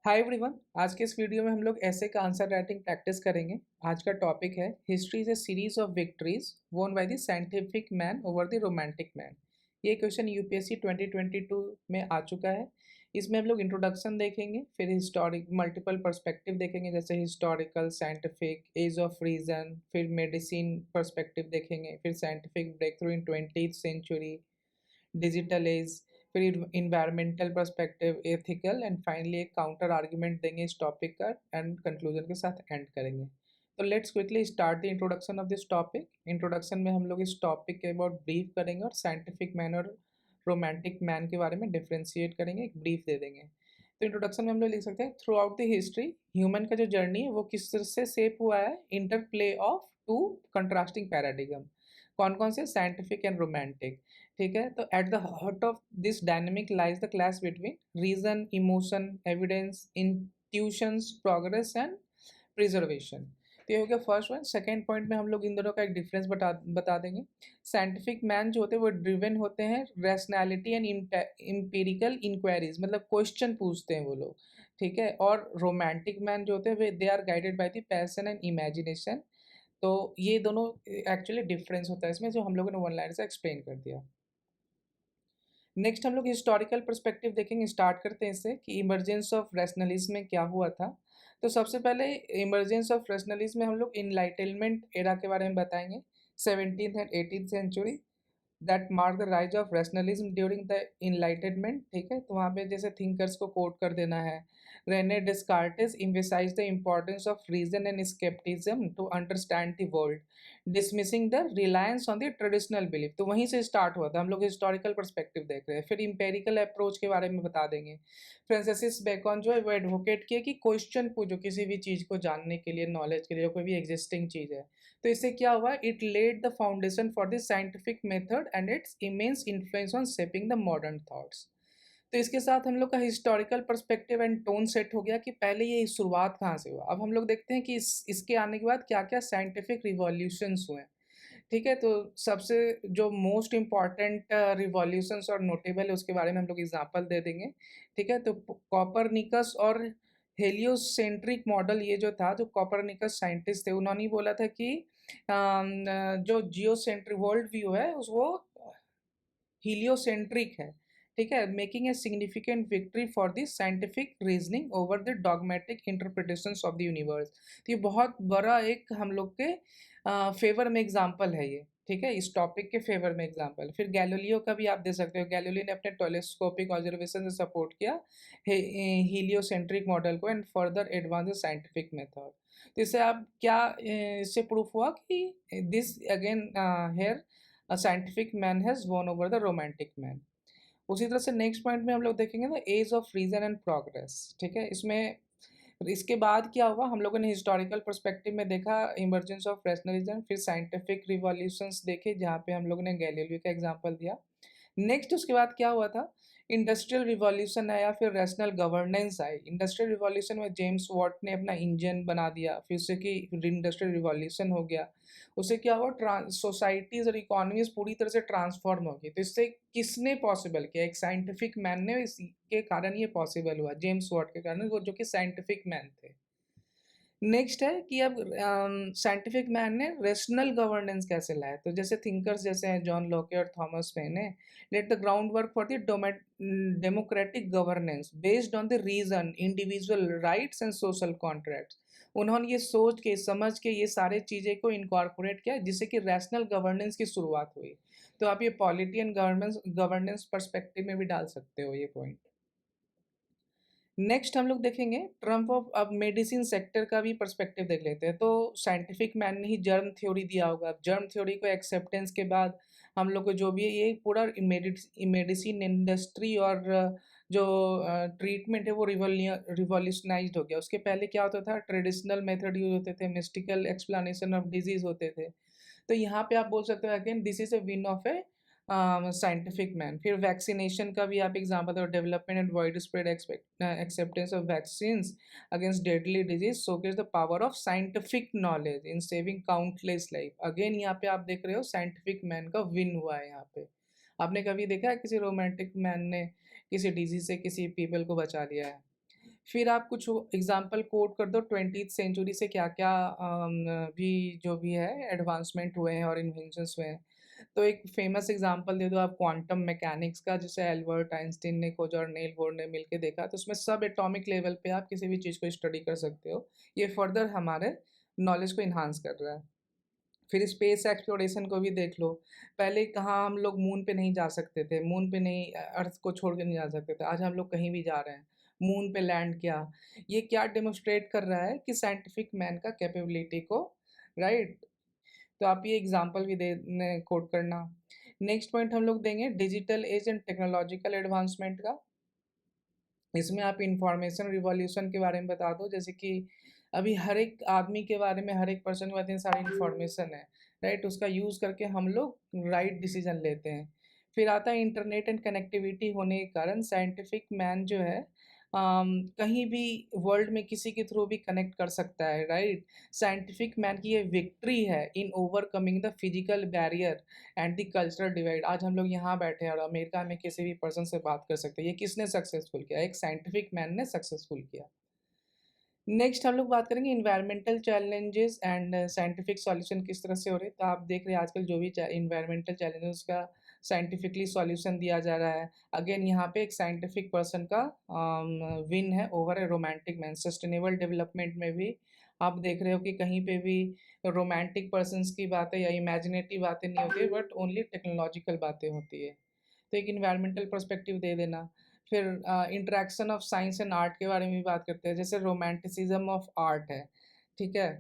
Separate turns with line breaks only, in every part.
Hi everyone. आज के इस वीडियो में हम लोग ऐसे का आंसर राइटिंग प्रैक्टिस करेंगे। आज का टॉपिक है history is a series of victories won by the scientific man over the romantic man. ये क्वेश्चन यूपीएससी 2022 में आ चुका है। इसमें हम लोग इंट्रोडक्शन देखेंगे, फिर हिस्टोरिक मल्टीपल पर्सपेक्टिव देखेंगे, जैसे historical, scientific, age of reason, फिर मेडिसिन पर्सपेक्टिव देखेंगे, फिर scientific break through in 20th century, digital age, फिर environmental perspective, ethical, and finally एक काउंटर आर्ग्यूमेंट देंगे इस टॉपिक का एंड कंक्लूजन के साथ एंड करेंगे। तो let's quickly start the introduction of this topic. Introduction में हम लोग इस टॉपिक के अबाउट ब्रीफ करेंगे और साइंटिफिक मैन और रोमांटिक मैन के बारे में डिफ्रेंशिएट करेंगे, एक ब्रीफ दे देंगे। तो इंट्रोडक्शन में हम लोग लिख सकते हैं, through out the history human का जो जर्नी है वो किस तरह से शेप हुआ है, interplay of two contrasting paradigm. कौन कौन से? Scientific and romantic. ठीक है, तो at the heart of this dynamic lies the clash between reason, emotion, evidence, intuitions, progress and preservation. तो ये हो गया फर्स्ट वन। सेकेंड पॉइंट में हम लोग इन दोनों का एक डिफरेंस बता देंगे। साइंटिफिक मैन जो होते हैं वो ड्रिवन होते हैं रैशनैलिटी एंड इम्पेरिकल इंक्वायरीज, मतलब क्वेश्चन पूछते हैं वो लोग। ठीक है, और रोमांटिक मैन जो होते हैं वे they are guided by the passion and imagination. तो ये दोनों एक्चुअली डिफरेंस होता है इसमें, जो हम लोगों ने वन लाइन से एक्सप्लेन कर दिया। नेक्स्ट हम लोग हिस्टोरिकल पर्सपेक्टिव देखेंगे। स्टार्ट करते हैं इससे कि इमर्जेंस ऑफ रैशनलिज्म में क्या हुआ था। तो सबसे पहले इमर्जेंस ऑफ रैशनलिज्म में हम लोग इनलाइटनमेंट एरा के बारे में बताएंगे, 17th and 18th century, that mark the rise of rationalism during the enlightenment. ठीक है, तो वहाँ पे जैसे थिंकर्स को कोट कर देना है। Rene Descartes emphasized the importance of reason and skepticism to understand the world, dismissing the reliance on the traditional belief। तो वहीं से स्टार्ट हुआ था। हम लोग हिस्टोरिकल पर्सपेक्टिव देख रहे हैं, फिर इंपेरिकल अप्रोच के बारे में बता देंगे। फ्रांसिस बेकन जो है वो एडवोकेट किए कि क्वेश्चन पूछो किसी भी चीज़ को जानने के लिए, नॉलेज के लिए, कोई भी एग्जिस्टिंग चीज़ है। तो इससे क्या हुआ, it led the foundation for the scientific method and its immense influence on shaping the modern thoughts. तो इसके साथ हम लोग का historical perspective and tone set हो गया कि पहले ये शुरुआत कहाँ से हुआ। अब हम लोग देखते हैं कि इसके आने के बाद क्या क्या साइंटिफिक रिवॉल्यूशंस हुए। ठीक है, तो सबसे जो मोस्ट इम्पॉर्टेंट रिवॉल्यूशंस और नोटेबल है उसके बारे में हम लोग एग्जांपल दे देंगे। ठीक है, तो कॉपरनिकस और हेलियोसेंट्रिक मॉडल, ये जो था, जो कॉपरनिकस साइंटिस्ट थे उन्होंने बोला था कि जो जियोसेंट्रिक वर्ल्ड व्यू है उस वो हीलियोसेंट्रिक है। ठीक है, making a significant victory for the scientific reasoning over the dogmatic interpretations of the universe. तो ये बहुत बड़ा एक हम लोग के फेवर में एग्जाम्पल है ये। ठीक है, इस टॉपिक के फेवर में एग्जाम्पल। फिर गैलीलियो का भी आप दे सकते हो। गैलीलियो ने अपने टेलीस्कोपिक ऑब्जर्वेशन से सपोर्ट किया हीलियोसेंट्रिक मॉडल को and further advance the scientific method. तो इससे आप क्या इससे प्रूफ हुआ कि this again here a scientific man has won over the romantic man. उसी तरह से नेक्स्ट पॉइंट में हम लोग देखेंगे ना, age of reason and progress. ठीक है, इसमें इसके बाद क्या हुआ, हम लोगों ने हिस्टोरिकल पर्सपेक्टिव में देखा इमर्जेंस ऑफ रैशनलिज्म, फिर साइंटिफिक रिवॉल्यूशंस देखे जहाँ पे हम लोगों ने गैलीलियो का एग्जांपल दिया। नेक्स्ट उसके बाद क्या हुआ था, इंडस्ट्रियल रिवॉल्यूशन आया, फिर रैशनल गवर्नेंस आई। इंडस्ट्रियल रिवॉल्यूशन में जेम्स वॉट ने अपना इंजन बना दिया, फिर उससे कि इंडस्ट्रियल रिवॉल्यूशन हो गया। उससे क्या हुआ, सोसाइटीज और इकोनॉमीज पूरी तरह से ट्रांसफॉर्म हो गई। तो इससे किसने पॉसिबल किया? एक साइंटिफिक मैन ने, इसके कारण ये पॉसिबल हुआ, जेम्स वॉट के कारण, वो जो कि साइंटिफिक मैन थे। नेक्स्ट है कि अब साइंटिफिक मैन ने रेशनल गवर्नेंस कैसे लाया। तो जैसे थिंकर्स जैसे हैं जॉन लॉके और थॉमस पेन ने laid the ground work for the democratic governance based on the reason, individual rights and social contracts. उन्होंने ये सोच के, समझ के ये सारे चीज़ें को इनकॉर्पोरेट किया जिससे कि रैशनल गवर्नेंस की शुरुआत हुई। तो आप ये पॉलिटी एंड गवर्नेंस पर्सपेक्टिव में भी डाल सकते हो ये पॉइंट। नेक्स्ट हम लोग देखेंगे ट्रम्प ऑफ, अब मेडिसिन सेक्टर का भी पर्सपेक्टिव देख लेते हैं। तो साइंटिफिक मैन ने ही जर्म थ्योरी दिया होगा। अब जर्म थ्योरी को एक्सेप्टेंस के बाद हम लोग को जो भी है ये पूरा मेडिसिन इंडस्ट्री और जो ट्रीटमेंट है वो रिवॉल्यूशनाइज्ड हो गया। उसके पहले क्या होता था, ट्रेडिशनल मेथड यूज होते थे, मिस्टिकल एक्सप्लेनेशन ऑफ डिजीज होते थे। तो यहाँ पे आप बोल सकते हो again this is a win of A scientific man. फिर वैक्सीनेशन का भी आप एग्जाम्पल दो, development and wide spread acceptance of vaccines against deadly disease showcase the power of scientific knowledge in saving countless life. Again यहाँ पे आप देख रहे हो साइंटिफिक मैन का विन हुआ है यहाँ पे। आपने कभी देखा है किसी रोमांटिक मैन ने किसी डिजीज से किसी पीपल को बचा लिया है? फिर आप कुछ एग्जांपल कोट कर दो 20th सेंचुरी से क्या-क्या भी जो भी है एडवांसमेंट हुए हैं और इन्वेंशंस हुए हैं। तो एक फेमस एग्जांपल दे दो आप क्वांटम मैकेनिक्स का, जिसे एल्बर्ट आइंस्टीन ने खोजा और नील बोर ने मिलके देखा। तो उसमें सब एटॉमिक लेवल पे आप किसी भी चीज़ को स्टडी कर सकते हो। ये फर्दर हमारे नॉलेज को एनहांस कर रहा है। फिर स्पेस एक्सप्लोरेशन को भी देख लो। पहले कहाँ हम लोग मून पे नहीं जा सकते थे, मून पे नहीं अर्थ को छोड़ के नहीं जा सकते थे। आज हम लोग कहीं भी जा रहे हैं, मून पे लैंड किया। ये क्या डेमोंस्ट्रेट कर रहा है कि साइंटिफिक मैन का कैपेबिलिटी को, राइट? तो आप ये एग्ज़ाम्पल भी दे ने कोट करना। नेक्स्ट पॉइंट हम लोग देंगे digital age and technological advancement का। इसमें आप इंफॉर्मेशन रिवॉल्यूशन के बारे में बता दो, जैसे कि अभी हर एक आदमी के बारे में, हर एक पर्सन के बारे में सारी इंफॉर्मेशन है, राइट? उसका यूज़ करके हम लोग राइट डिसीजन लेते हैं। फिर आता है इंटरनेट एंड कनेक्टिविटी होने के कारण साइंटिफिक मैन जो है कहीं भी वर्ल्ड में किसी के थ्रू भी कनेक्ट कर सकता है, राइट? साइंटिफिक मैन की ये विक्ट्री है in overcoming the physical barrier and the cultural divide. आज हम लोग यहाँ बैठे हैं और अमेरिका में किसी भी पर्सन से बात कर सकते हैं। ये किसने सक्सेसफुल किया? एक साइंटिफिक मैन ने सक्सेसफुल किया। नेक्स्ट हम लोग बात करेंगे environmental challenges and scientific solution किस तरह से हो रहे हैं। तो आप देख रहे हैं आजकल जो भी इन्वायरमेंटल चैलेंजेस का साइंटिफिकली सॉल्यूशन दिया जा रहा है। अगेन यहाँ पे एक साइंटिफिक पर्सन का विन है ओवर ए रोमांटिक मैन। सस्टेनेबल डेवलपमेंट में भी आप देख रहे हो कि कहीं पे भी रोमांटिक पर्सन्स की बातें या इमेजिनेटिव बातें नहीं होती, बट ओनली टेक्नोलॉजिकल बातें होती है। तो एक इन्वायरमेंटल पर्सपेक्टिव दे देना। फिर interaction of science and art के बारे में भी बात करते हैं, जैसे रोमांटिसिज्म ऑफ आर्ट है, ठीक है?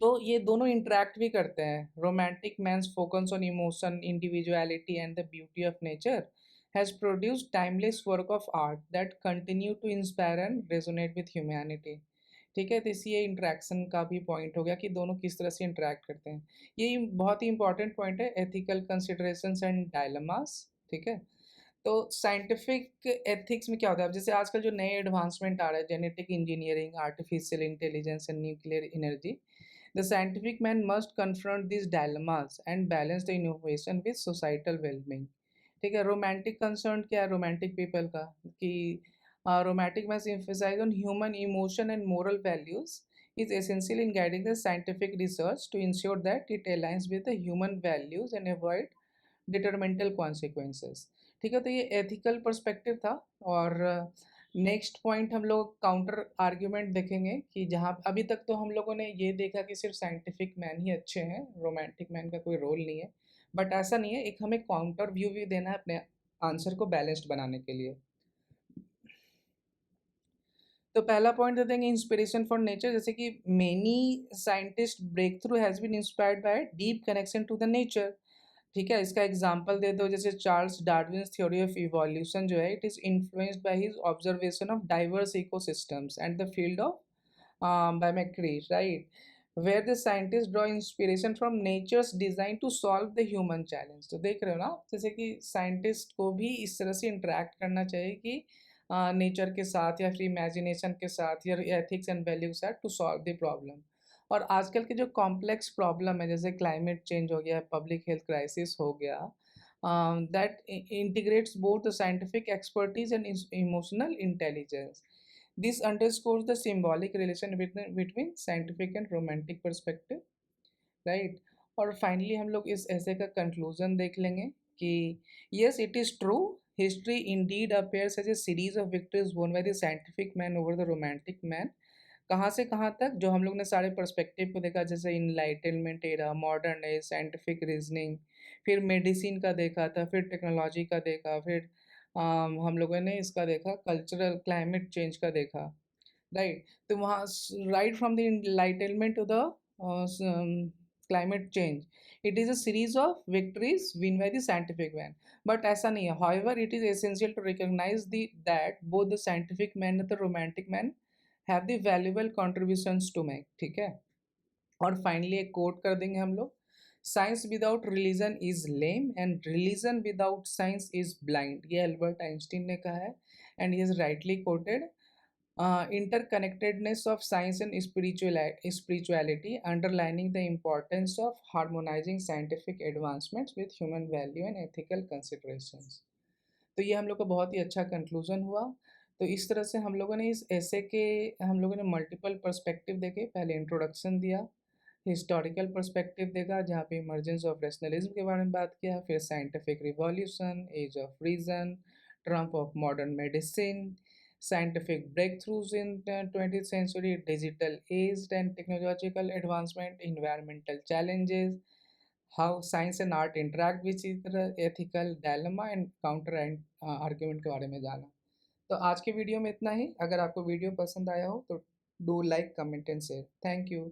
तो ये दोनों इंटरैक्ट भी करते हैं। Romantic man's focus on emotion, individuality and the beauty of nature has produced timeless work of art that continue to inspire and resonate with humanity. ठीक है? तो इसी ये इंटरेक्शन का भी पॉइंट हो गया कि दोनों किस तरह से इंटरैक्ट करते हैं। ये बहुत ही इंपॉर्टेंट पॉइंट है, एथिकल कंसिडरेशंस एंड डायलेमास, ठीक है? तो साइंटिफिक एथिक्स में क्या होता है, अब जैसे आजकल जो नए एडवांसमेंट आ रहा है, genetic engineering, artificial intelligence and nuclear energy, the scientific man must confront this dilemmas and balance the innovation with societal wellbeing. ठीक है? रोमांटिक कंसर्न क्या है रोमांटिक पीपल का, कि romantic must emphasize on human emotion and moral values is essential in guiding the scientific research to ensure that it aligns with the human values and avoid detrimental consequences. ठीक है? तो ये ethical perspective था। और next point हम लोग counter argument देखेंगे कि जहाँ अभी तक तो हम लोगों ने ये देखा कि सिर्फ साइंटिफिक मैन ही अच्छे हैं, रोमांटिक मैन का कोई रोल नहीं है। बट ऐसा नहीं है, एक हमें काउंटर व्यू भी देना है अपने आंसर को बैलेंस्ड बनाने के लिए। तो पहला पॉइंट दे देंगे इंस्पिरेशन फॉर नेचर, जैसे कि many scientist break through has been inspired by deep connection to the nature. ठीक है? इसका एग्जांपल दे दो, जैसे Charles Darwin's theory of evolution जो है, it is influenced by his observation of diverse ecosystems and the field of biometry, right? Where the scientist draw inspiration from nature's design to solve the human challenge. तो देख रहे हो ना, जैसे कि scientist को भी इस तरह से इंटरेक्ट करना चाहिए कि नेचर के साथ या फिर इमेजिनेशन के साथ या एथिक्स एंड वैल्यू के साथ टू सॉल्व द प्रॉब्लम। और आजकल के जो कॉम्प्लेक्स प्रॉब्लम है, जैसे क्लाइमेट चेंज हो गया, पब्लिक हेल्थ क्राइसिस हो गया, that integrates both the scientific expertise and emotional intelligence. This underscores the symbolic relation between scientific and romantic perspective, right? और फाइनली हम लोग इस ऐसे का कंक्लूजन देख लेंगे कि yes it is true, history Indeed appears as a series of victories won by the scientific man over the romantic man। कहाँ से कहाँ तक जो हम लोग ने सारे पर्सपेक्टिव को देखा, जैसे enlightenment era, modern age, scientific reasoning, फिर मेडिसिन का देखा था, फिर टेक्नोलॉजी का देखा, फिर हम लोगों ने इसका देखा कल्चरल क्लाइमेट चेंज का देखा, राइट? तो वहाँ right from the enlightenment to the climate change, it is a series of victories win by the scientific man। but ऐसा नहीं है, however it is essential to recognize the that both the scientific man and the romantic man have the valuable contributions to make। ठीक है? और finally एक coat कर देंगे हम लोग, science without religion is lame and religion without science is blind. ये Albert Einstein ने कहा है and he is rightly coated. interconnectedness of science and spirituality, underlining the importance of harmonizing scientific advancements with human value and ethical considerations। तो ये हम लोग का बहुत ही अच्छा कंक्लूजन हुआ। तो इस तरह से हम लोगों ने इस ऐसे के हम लोगों ने मल्टीपल पर्सपेक्टिव देखे। पहले इंट्रोडक्शन दिया, हिस्टोरिकल पर्सपेक्टिव देखा जहाँ पे इमर्जेंस ऑफ रैशनलिज्म के बारे में बात किया, फिर scientific revolution, age of reason, triumph of modern medicine, scientific breakthroughs in 20th century, digital age and technological advancement, environmental challenges, how science and art interact with each other, ethical dilemma and counter and argument के बारे में जाना। तो आज के video में इतना ही। अगर आपको वीडियो पसंद आया हो तो do like, comment and share. Thank you.